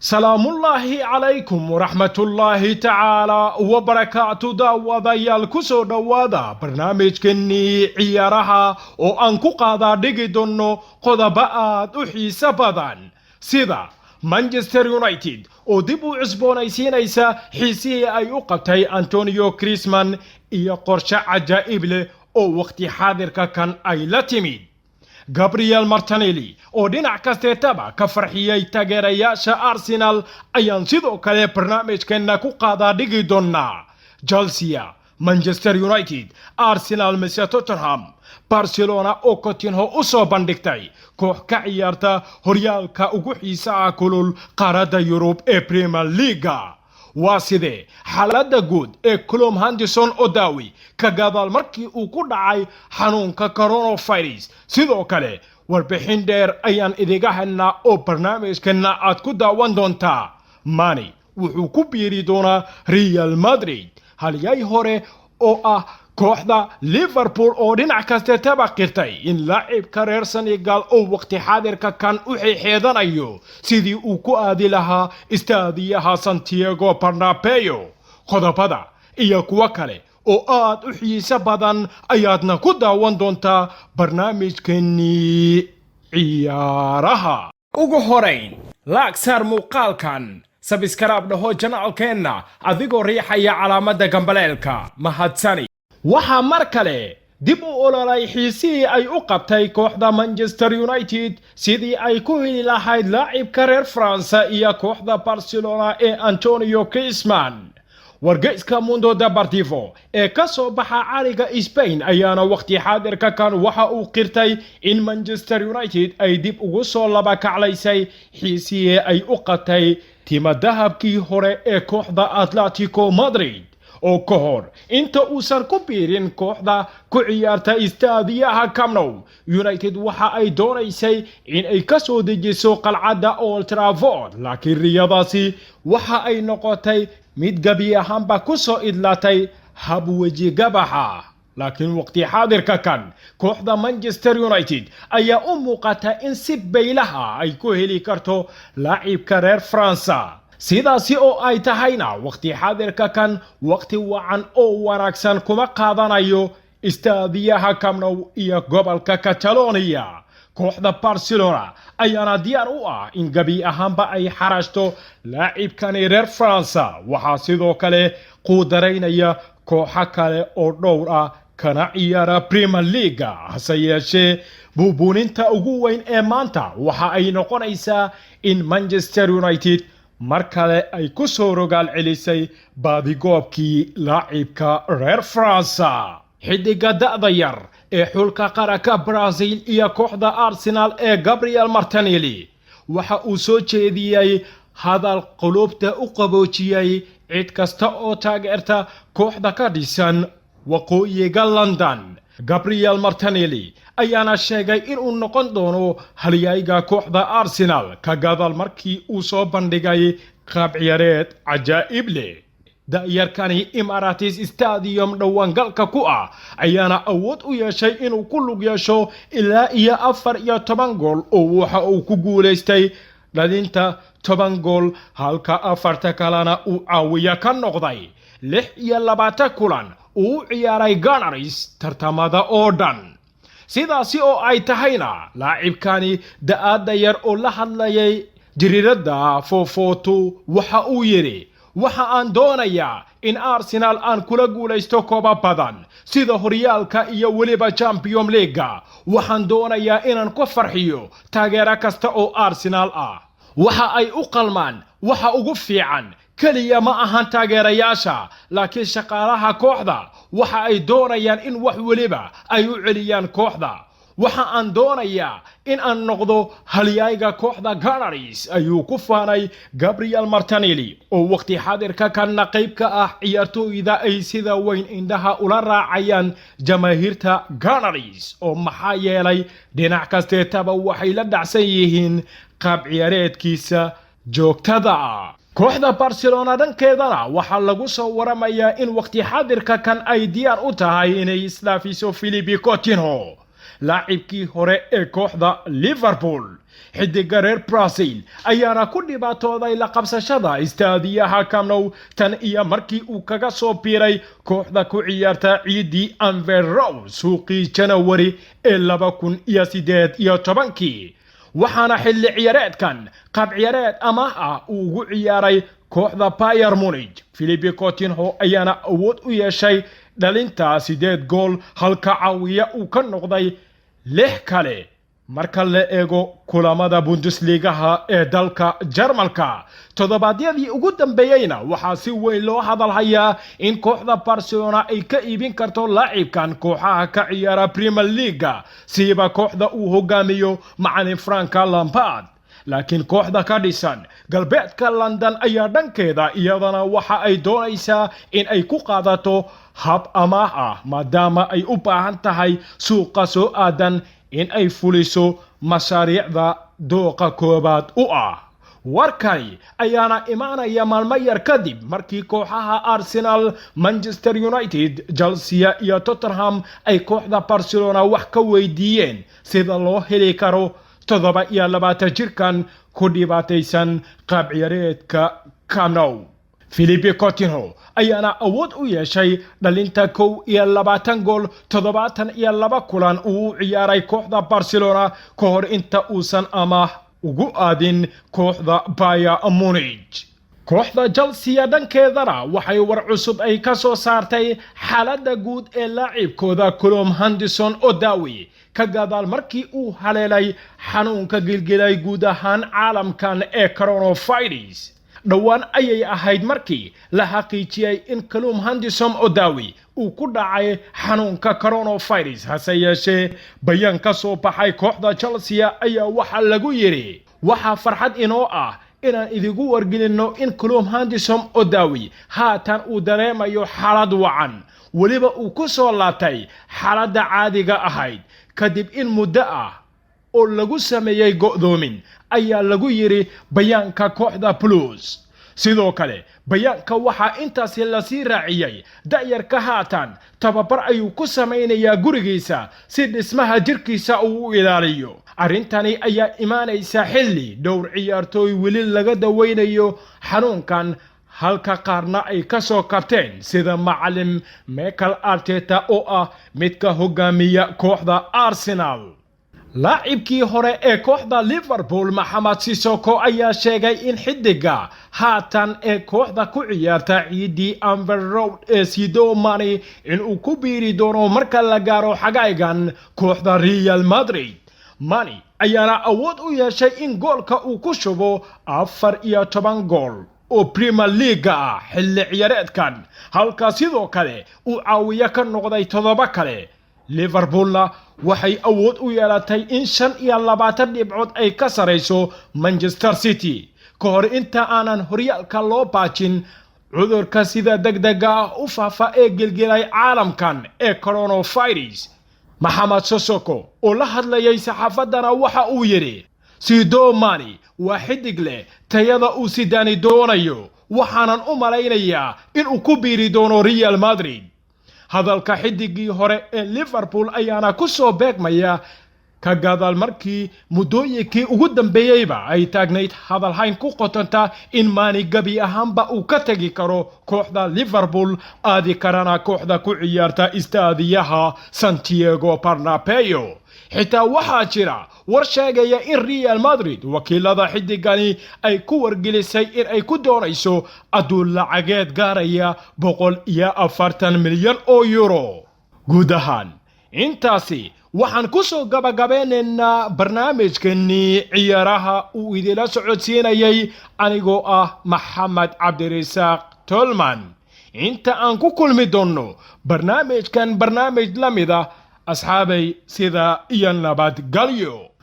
سلام الله عليكم ورحمة الله تعالى وبركاته داودايال كسو داودا برنامج كني عيارها او انكو قادا ديجي دونو قدباءات وحيسا بدان سيدا مانشستر يونايتد oo dib u cusboonaysiinaysa xiisihii ay u qabtay Antonio Griezmann iyo qorshe cajaa'ib leh oo waqti xaadirka kan ay la timid Gabriel Martinelli oo dhinac kasteetaba ka farxiyay taageerayaasha Arsenal ayaan sidoo kale barnaamijkeena ku qaadaa dhigi doonaa Chelsea, Manchester United, Arsenal, Tottenham, Barcelona oo Coutinho u soo bandhigtay koox ka ciyaarta horyaalka ugu xiisaha kulul qaaradda Yurub ee Premier League waa sidee xaaladda guud ee Callum Hudson-Odoi ka gadaal markii uu ku dhacay xanuunka coronavirus sidoo kale warbixin dheer ayaan idiga helnaa oo barnaamijkeena aad ku daawan doontaa Mane wuxuu ku biiri doonaa Real Madrid halyay hore oo ah kooxda Liverpool oo dhinac kaste tabaqirtay in laacibka reer Senegal oo waqti xaadirka kan u xeedanayo sidii uu ku aadi lahaa istaadiyaha Santiago Bernabeu qodobada iyo kuwa kale oo aad u xiiso badan ayaadna ku daawan doontaa barnaamijkeennii ciyaaraha ugu horeyn laagsaar muuqaalkan sabskraib dhaho janaalkeena adigoo riixaya calaamadda gambaleelka mahadsani waxaa mar kale dib u ololay xiisihii ay u qabtay kooxda Manchester United sidii ay ku heli lahayd laacibka reer France iyo kooxda Barcelona ee Antonio Griezmann wargeyska Mundo Deportivo ee ka soo baxa cariga Spain ayaana waqti xaadirka kan waxa uu qirtay in Manchester United ay dib ugu soo laba kaclaysay xiisihii ay u qabtay tiima dahabkii hore ee kooxda Atletico Madrid oo ka hor inta uusan ku biirin kooxda ku ciyaarta istaadiyaha Camp Nou United waxa ay doonaysay in ay ka soo dejiso qalcadda Old Trafford laakiin riyadaasi waxa ay noqotay mid gabi ahaanba ku soo idlatay hab weji gabaxa laakiin waqti xaadirka kan kooxda Manchester United ayaa u muuqata in si baylaha ay ku heli karto laacibka reer France sidaasi oo ay tahayna waqti xaadirka kan waqti wacan oo wanaagsan kuma qaadanayo istaadiyaha Camp Nou iyo gobolka Catalonia kooxda Barcelona ayaana diyaar u ah in gabi ahaanba ay xarashto laacibkani reer France waxaa sidoo kale quudaraynaya kooxo kale oo dhowr ah kana ciyaara Premier League hase yeeshee buubuuninta ugu weyn ee maanta waxa ay noqonaysaa in Manchester United mar kale ay ku soo rogaal celisay baadigoobkii laacibka reer France xidiga da'da yar ee xulka qaranka Brazil iyo kooxda Arsenal ee Gabriel Martinelli waxa uu soo jeediyay hadal qulubta u qaboojiyay cid kasta oo taageerta kooxda ka dhisan waqooyiga London Gabriel Martinelli ayaana sheegay in uu noqon doono halyayga kooxda Arsenal ka gadaal markii uu soo bandhigay qaab ciyaareed cajaa'ib leh da'yarkani Emirates Stadium dhawaangalka ku ah ayaana awood u yeeshay inuu ku lug yeesho ilaa iyo 14 gool oo waxa uu ku guuleystay dhalinta 10 gool halka 4 kalena uu caawiya ka noqday 26 kulan uu ciyaaray Gunners tartamada oo dhan sidaasi oo ay tahayna laacibkani da'ada yar oo la hadlayay jiriirada Fofoto waxa uu yiri waxa aan doonayaa in Arsenal aan kula guuleysto koob badan sida horyaalka iyo waliba Champions League waxaan doonayaa inaan ku farxiyo taageero kasta oo Arsenal ah waxa ay u qalmaan waxa ugu fiican kaliya ma ahan taageerayaasha laakiin shaqaalaha kooxda waxa ay doonayaan in wax waliba ay u celiyaan kooxda waxa aan doonayaa in aan noqdo halyayga kooxda Gunners ayuu ku faanay Gabriel Martinelli oo waqti xaadirka kan qayb ka ah ciyaartooyda ay sida weyn indhaha ula raacayaan jamaahiirta Gunners oo maxaa yeelay dhinac kasteetaba waxay la dhacsan yihiin qaab ciyaareedkiisa joogtada kooxda Barcelona dhankeedana waxa lagu soo waramayaa in waqti xaadirka kan ay diyaar u tahay inay islaafiso Philippe Coutinho laacibkii hore ee kooxda Liverpool. xidiga reer Brazil ayaana ku dhibaatooday la qabsashada istaadiyaha Camp Nou tan iyo markii uu kaga soo biiray kooxda ku ciyaarta ciidii Anfield Road suuqii January ee 2018 waxaana xilli ciyaareedkan qaab ciyaareed amaah ah uu ugu ciyaaray kooxda Bayern Munich. Philippe Coutinho ayaana awood u yeeshay dhalinta 8 gool halka caawiya uu ka noqday 6 kale marka la eego kulamada Bundesliga ee dalka Jarmalka. Todobaadyadii ugu dambeeyayna waxaa si weyn loo hadalhayaa in kooxda Barcelona ay ka iibin karto laacibkan kooxaha ka ciyaara Premier League siiba kooxda uu hogaamiyo macallin Frank Lampard. laakiin kooxda ka dhisan galbeedka London ayaa dhankeeda iyadana waxa ay doonaysaa in ay ku qaadato hab amaah ah maadaama ay u baahan tahay suuqa soo aadan in ay fuliso mashaariicda dooqa koobaad u ah. warkani ayaana imaanaya maalmo yar kadib markii kooxaha Arsenal, Manchester United, Chelsea iyo Tottenham ay kooxda Barcelona wax ka weydiiyeen sida loo heli karo 27 jirkan ku dhibaataysan qaab ciyaareedka Camp Nou. Philippe Coutinho ayaana awood u yeeshay dhalinta 21 gool 72 kulan uu ciyaaray kooxda Barcelona ka hor inta uusan amaah ugu aadin kooxda Bayern Munich. kooxda Chelsea dhankeedana waxay war cusub ay ka soo saartay xaaladda guud ee laacibkooda Callum Hudson-Odoi ka gadaal markii uu haleelay xanuunka gilgilay guud ahaan caalamkan ee coronavirus. dhowaan ayay ahayd markii la xaqiijiyay in Callum Hudson-Odoi uu ku dhacay xanuunka coronavirus. hase yeeshee bayaan ka soo baxay kooxda Chelsea ayaa waxa lagu yiri waxa farxad inoo ah inaan idigu wargelino in Callum Hudson-Odoi haatan uu dareemayo xaalad wacan waliba uu ku soo laabtay xaaladda caadiga ahayd kadib in muddo ah oo lagu sameeyay go'doomin ayaa lagu yiri bayaanka kooxda Blues. sidoo kale bayaanka waxa intaas la sii raaciyay da'yarka haatan tababar ayuu ku sameeynaya gurigiisa si dhismaha jirkiisa uu u ilaaliyo. arintani ayaa imaanaysa xilli dhowr ciyaartooy weli laga daweynayo xanuunkan halka qaarna ay ka soo kabteen sida macallin Mikel Arteta oo ah midka hogaamiya kooxda Arsenal. laacibkii hore ee kooxda Liverpool Mohamed Sissoko ayaa sheegay in xidiga haatan ee kooxda ku ciyaarta ciidii Anfield Road ee Sadio Mane inuu ku biiri doono marka la gaaro xagaygan kooxda Real Madrid. Mane ayaana awood u yeeshay in goolka uu ku shubo 14 gool oo Premier League ah xilli ciyaareedkan halka sidoo kale uu caawiya ka noqday 7 kale. Liverpoolna waxay awood u yeelatay in 25 dhibcood ay ka sareyso Manchester City ka hor inta aanan horyaalka loo baajin cudurka sida degdega ah u faafa ee gilgilay caalamkan ee coronavirus. Mohamed Sissoko oo la hadlayay saxaafadana waxa uu yiri Sadio Mane waa xidig leh tayada uu Zidane doonayo waxaanan u malaynayaa in uu ku biiri doono Real Madrid. hadalka xidigii hore ee Liverpool ayaana ku soo beegmaya ka gadaal markii muddooyinkii ugu dambeeyayba ay taagnayd hadalhayn ku qotanta in Mane gabi ahaanba uu ka tagi karo kooxda Liverpool aadi karana kooxda ku ciyaarta istaadiyaha Santiago Bernabeu. xitaa waxaa jira war sheegaya in Real Madrid wakiilada xidigani ay ku wargelisay in ay ku doonayso aduun lacageed gaaraya 140 milyan oo euro. guud ahaan intaasi waxaan ku soo gabagabeynaynaa barnaamijkeennii ciyaaraha uu idila socodsiinayay anigoo ah Maxamed Cabdirasaaq Tolman. inta aan ku kulmi doono barnaamijkan barnaamij lamida asxaabay sida iyo nabadgelyo.